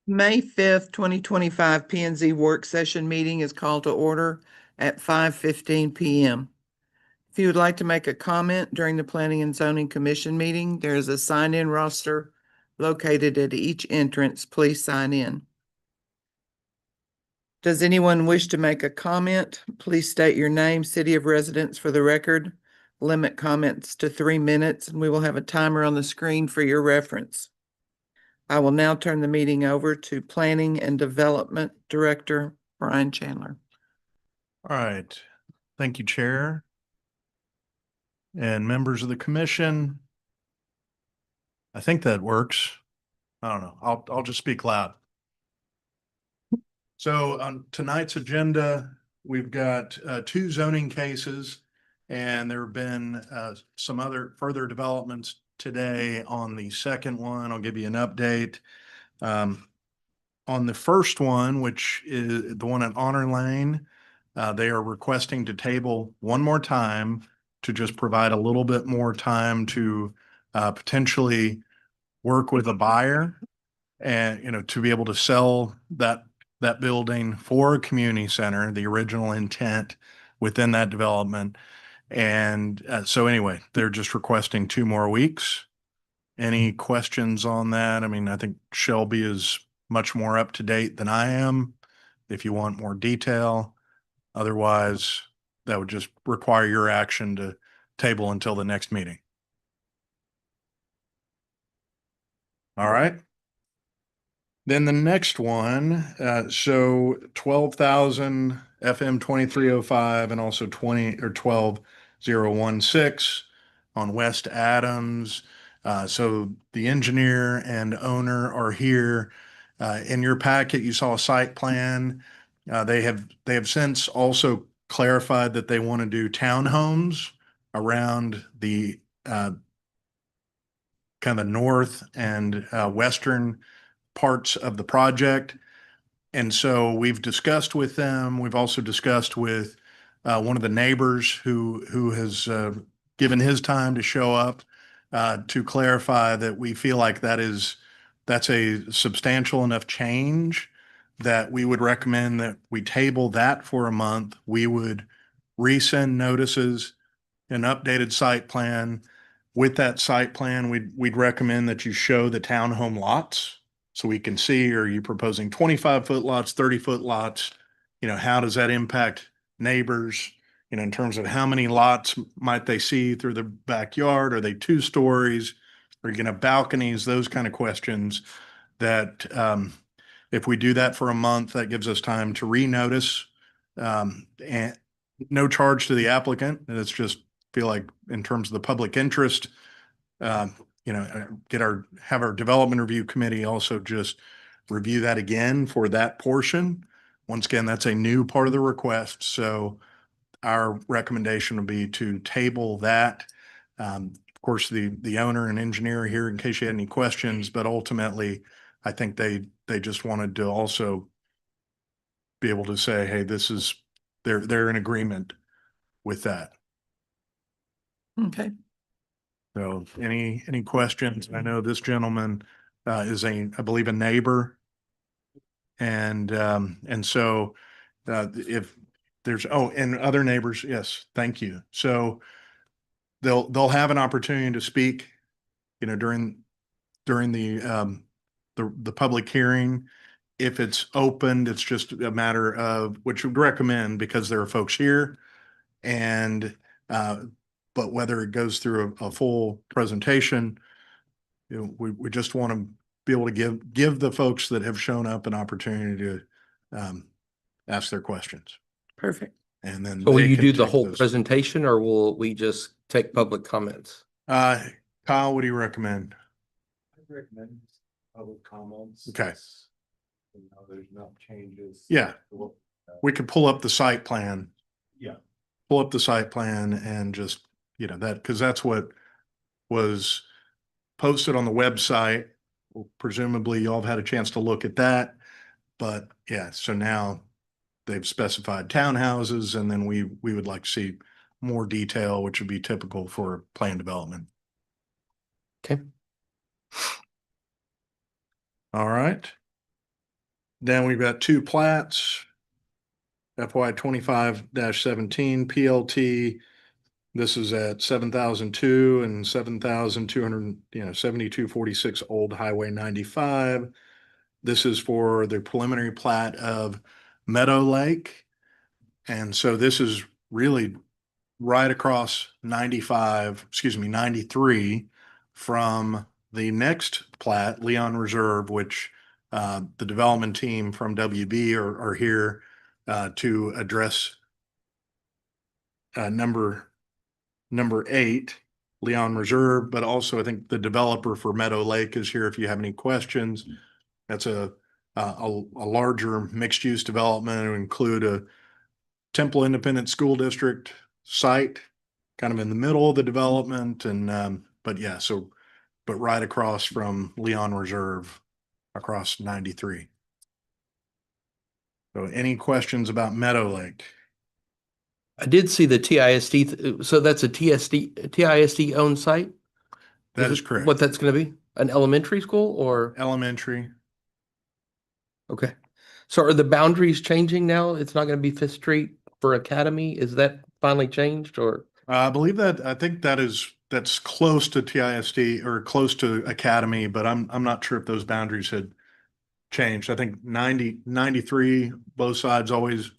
May 5th, 2025 P and Z work session meeting is called to order at 5:15 PM. If you would like to make a comment during the Planning and Zoning Commission meeting, there is a sign-in roster located at each entrance. Please sign in. Does anyone wish to make a comment? Please state your name, city of residence for the record. Limit comments to 3 minutes, and we will have a timer on the screen for your reference. I will now turn the meeting over to Planning and Development Director Brian Chandler. All right. Thank you, Chair. And members of the commission. I think that works. I don't know. I'll just speak loud. So on tonight's agenda, we've got two zoning cases, and there have been some other further developments today on the second one. I'll give you an update. On the first one, which is the one at Honor Lane, they are requesting to table one more time to just provide a little bit more time to potentially work with a buyer and, to be able to sell that building for a community center, the original intent within that development. And so anyway, they're just requesting 2 more weeks. Any questions on that? I mean, I think Shelby is much more up to date than I am. If you want more detail, otherwise that would just require your action to table until the next meeting. All right. Then the next one, so 12,000 FM 2305 and also 12016 on West Adams. So the engineer and owner are here. In your packet, you saw a site plan. They have since also clarified that they want to do townhomes around the kind of north and western parts of the project. And so we've discussed with them. We've also discussed with one of the neighbors who has given his time to show up to clarify that we feel like that's a substantial enough change that we would recommend that we table that for a month. We would resend notices, an updated site plan. With that site plan, we'd recommend that you show the townhome lots so we can see, are you proposing 25-foot lots, 30-foot lots? How does that impact neighbors? In terms of how many lots might they see through the backyard? Are they 2 stories? Are you going to have balconies? Those kind of questions that if we do that for a month, that gives us time to renotice and no charge to the applicant. And it's just feel like in terms of the public interest, have our development review committee also just review that again for that portion. Once again, that's a new part of the request. So our recommendation would be to table that. Of course, the owner and engineer here in case you had any questions, but ultimately I think they just wanted to also be able to say, hey, they're in agreement with that. Okay. So any questions? I know this gentleman is I believe a neighbor. And so if there's, and other neighbors, yes, thank you. So they'll have an opportunity to speak, during the public hearing. If it's opened, it's just a matter of which would recommend because there are folks here and but whether it goes through a full presentation, we just want to be able to give the folks that have shown up an opportunity to ask their questions. Perfect. And then so will you do the whole presentation or will we just take public comments? Kyle, what do you recommend? I recommend public comments. Okay. There's enough changes. Yeah. We could pull up the site plan. Yeah. Pull up the site plan and just, that, because that's what was posted on the website. Well, presumably y'all have had a chance to look at that, but yeah, so now they've specified townhouses and then we would like to see more detail, which would be typical for plan development. Okay. All right. Then we've got two plats. FY 25-17 PLT. This is at 7,002 and 7,200, 7246 Old Highway 95. This is for the preliminary plat of Meadow Lake. And so this is really right across 93 from the next plat, Leon Reserve, which the development team from WB are here to address number 8, Leon Reserve, but also I think the developer for Meadow Lake is here if you have any questions. That's a larger mixed use development. It would include a Temple Independent School District site, kind of in the middle of the development, and but right across from Leon Reserve, across 93. So, any questions about Meadow Lake? I did see the TISD, so that's a TISD owned site? That is it correct. What that's going to be? An elementary school or? Elementary. Okay. So are the boundaries changing now? It's not going to be Fifth Street for Academy? Is that finally changed or? I think that's close to TISD or close to Academy, but I'm not sure if those boundaries had changed. I think 93, both sides always,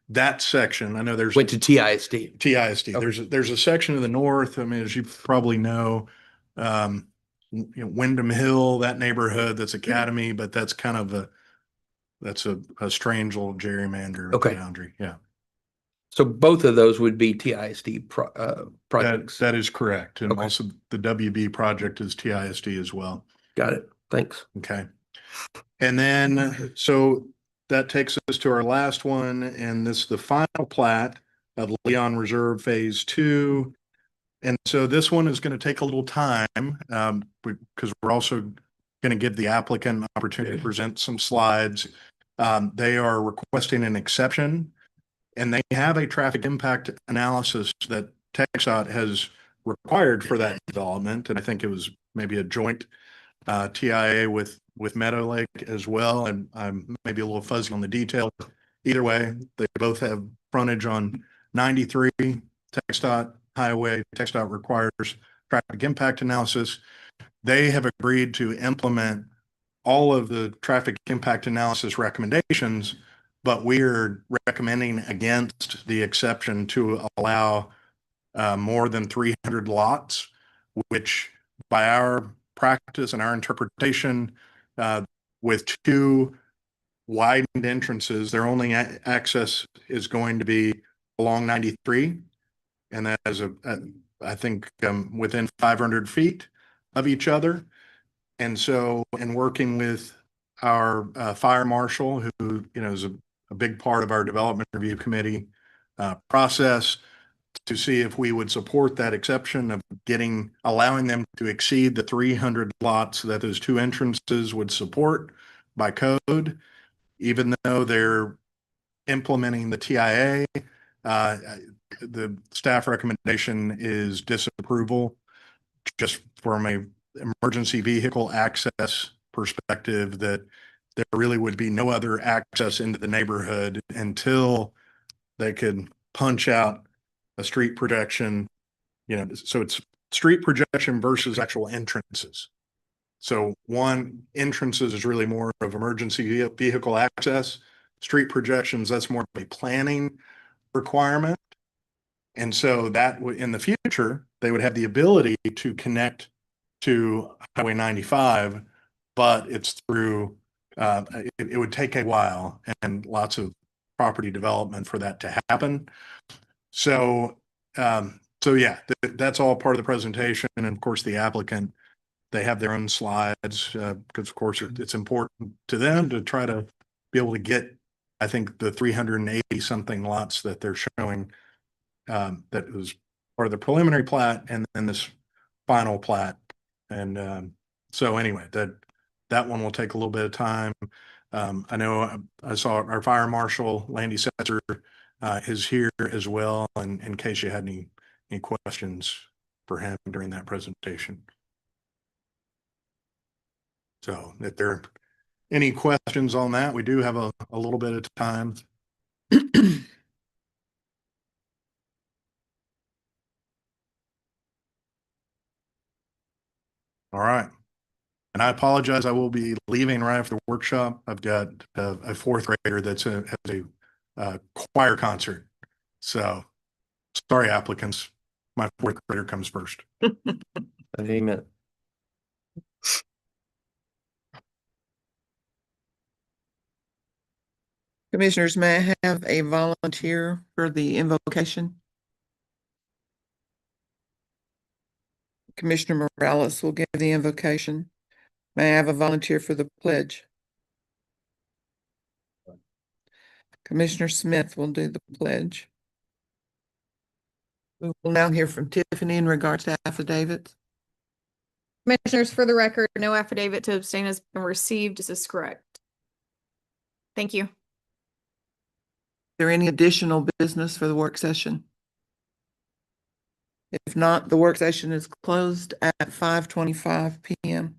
that section, I know there's Went to TISD. TISD. Okay. There's a section of the north. I mean, as you probably know, Wyndham Hill, that neighborhood, that's Academy, but that's kind of a strange little gerrymander Okay. boundary. Yeah. So both of those would be TISD projects. That is correct. And Okay. also the WB project is TISD as well. Got it. Thanks. Okay. And then, so that takes us to our last one, and this is the final plat of Leon Reserve Phase 2. And so this one is going to take a little time, because we're also going to give the applicant an opportunity to present some slides. They are requesting an exception, and they have a traffic impact analysis that TxDOT has required for that development. And I think it was maybe a joint TIA with Meadow Lake as well. And I'm maybe a little fuzzy on the detail. Either way, they both have frontage on 93, TxDOT highway. TxDOT requires traffic impact analysis. They have agreed to implement all of the traffic impact analysis recommendations, but we're recommending against the exception to allow more than 300 lots, which by our practice and our interpretation, with two widened entrances, their only access is going to be along 93. And that is I think within 500 feet of each other. And so, in working with our fire marshal, who is a big part of our development review committee process, to see if we would support that exception of allowing them to exceed the 300 lots that those two entrances would support by code, even though they're implementing the TIA. The staff recommendation is disapproval, just from a emergency vehicle access perspective, that there really would be no other access into the neighborhood until they could punch out a street projection, so it's street projection versus actual entrances. So one, entrances is really more of emergency vehicle access. Street projections, that's more of a planning requirement. And so that in the future, they would have the ability to connect to Highway 95, but it's through, it would take a while and lots of property development for that to happen. So, yeah, that's all part of the presentation. And of course, the applicant, they have their own slides, because of course it's important to them to try to be able to get, I think, the 380 something lots that they're showing, that was part of the preliminary plat and then this final plat. And so anyway, that one will take a little bit of time. I know I saw our fire marshal, Landy Setzer, is here as well, and in case you had any questions for him during that presentation. So if there are Any questions on that? We do have a little bit of time. All right. And I apologize, I will be leaving right after the workshop. I've got a fourth grader that's at a choir concert. So sorry, applicants. My fourth grader comes first. Amen. Commissioners, may I have a volunteer for the invocation? Commissioner Morales will give the invocation. May I have a volunteer for the pledge? Commissioner Smith will do the pledge. We will now hear from Tiffany in regards to affidavits. Commissioners, for the record, no affidavit to abstain has been received. This is correct. Thank you. Is there any additional business for the work session? If not, the work session is closed at 5:25 p.m.